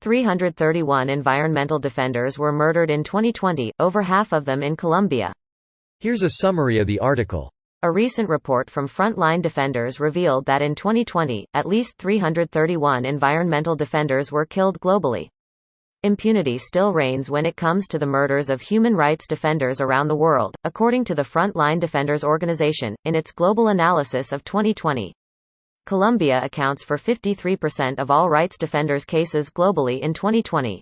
331 environmental defenders were murdered in 2020, over half of them in Colombia. Here's a summary of the article. A recent report from Frontline Defenders revealed that in 2020, at least 331 environmental defenders were killed globally. Impunity still reigns when it comes to the murders of human rights defenders around the world, according to the Frontline Defenders organization, in its global analysis of 2020. Colombia accounts for 53% of all rights defenders' cases globally in 2020.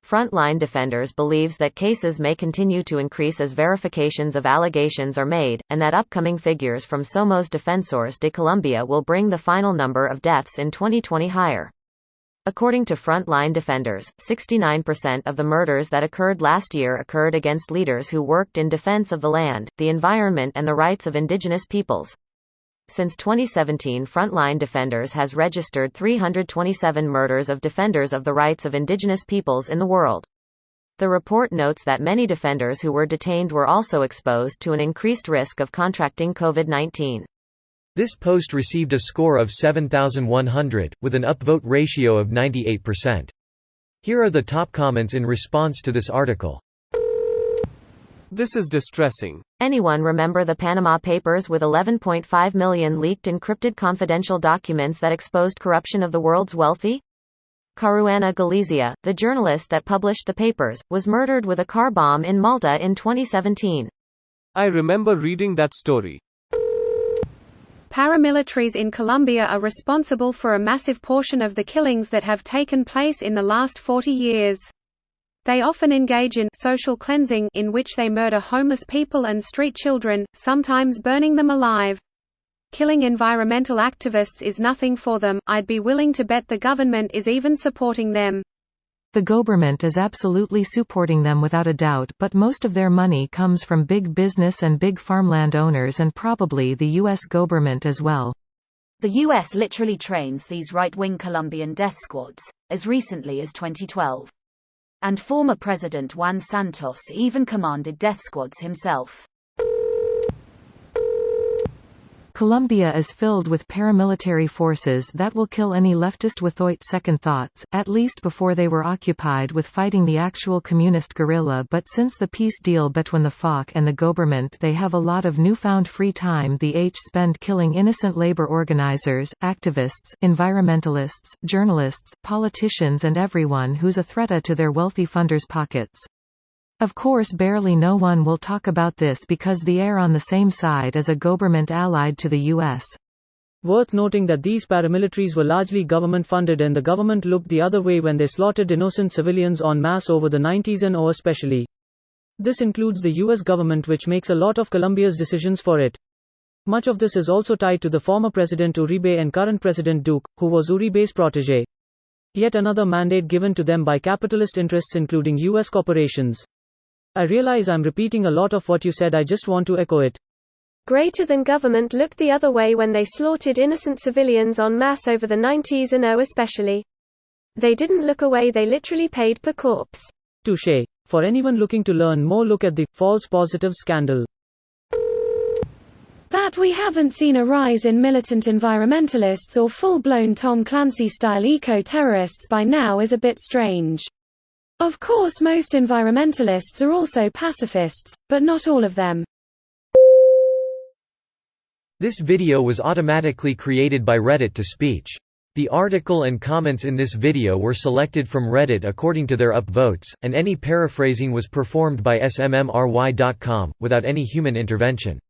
Frontline Defenders believes that cases may continue to increase as verifications of allegations are made, and that upcoming figures from Somos Defensores de Colombia will bring the final number of deaths in 2020 higher. According to Frontline Defenders, 69% of the murders that occurred last year occurred against leaders who worked in defense of the land, the environment and the rights of indigenous peoples. Since 2017, Frontline Defenders has registered 327 murders of defenders of the rights of indigenous peoples in the world. The report notes that many defenders who were detained were also exposed to an increased risk of contracting COVID-19. This post received a score of 7,100, with an upvote ratio of 98%. Here are the top comments in response to this article. This is distressing. Anyone remember the Panama Papers with 11.5 million leaked encrypted confidential documents that exposed corruption of the world's wealthy? Caruana Galizia, the journalist that published the papers, was murdered with a car bomb in Malta in 2017. I remember reading that story. Paramilitaries in Colombia are responsible for a massive portion of the killings that have taken place in the last 40 years. They often engage in social cleansing, in which they murder homeless people and street children, sometimes burning them alive. Killing environmental activists is nothing for them. I'd be willing to bet the government is even supporting them. The government is absolutely supporting them without a doubt, but most of their money comes from big business and big farmland owners and probably the U.S. government as well. The U.S. literally trains these right-wing Colombian death squads, as recently as 2012. And former President Juan Santos even commanded death squads himself. Colombia is filled with paramilitary forces that will kill any leftist without second thoughts, at least before they were occupied with fighting the actual communist guerrilla. But since the peace deal between the FARC and the government, they have a lot of newfound free time they spend killing innocent labor organizers, activists, environmentalists, journalists, politicians and everyone who's a threat to their wealthy funders' pockets. Of course, barely no one will talk about this because they are on the same side as a government allied to the U.S. Worth noting that these paramilitaries were largely government-funded and the government looked the other way when they slaughtered innocent civilians en masse over the 90s and especially. This includes the U.S. government, which makes a lot of Colombia's decisions for it. Much of this is also tied to the former President Uribe and current President Duque, who was Uribe's protégé. Yet another mandate given to them by capitalist interests including U.S. corporations. I realize I'm repeating a lot of what you said, I just want to echo it. Greater than government looked the other way when they slaughtered innocent civilians en masse over the 90s and especially. They didn't look away, they literally paid per corpse. Touché. For anyone looking to learn more, look at the false positive scandal. That we haven't seen a rise in militant environmentalists or full-blown Tom Clancy-style eco-terrorists by now is a bit strange. Of course, most environmentalists are also pacifists, but not all of them. This video was automatically created by Reddit to speech. The article and comments in this video were selected from Reddit according to their upvotes, and any paraphrasing was performed by smmry.com, without any human intervention.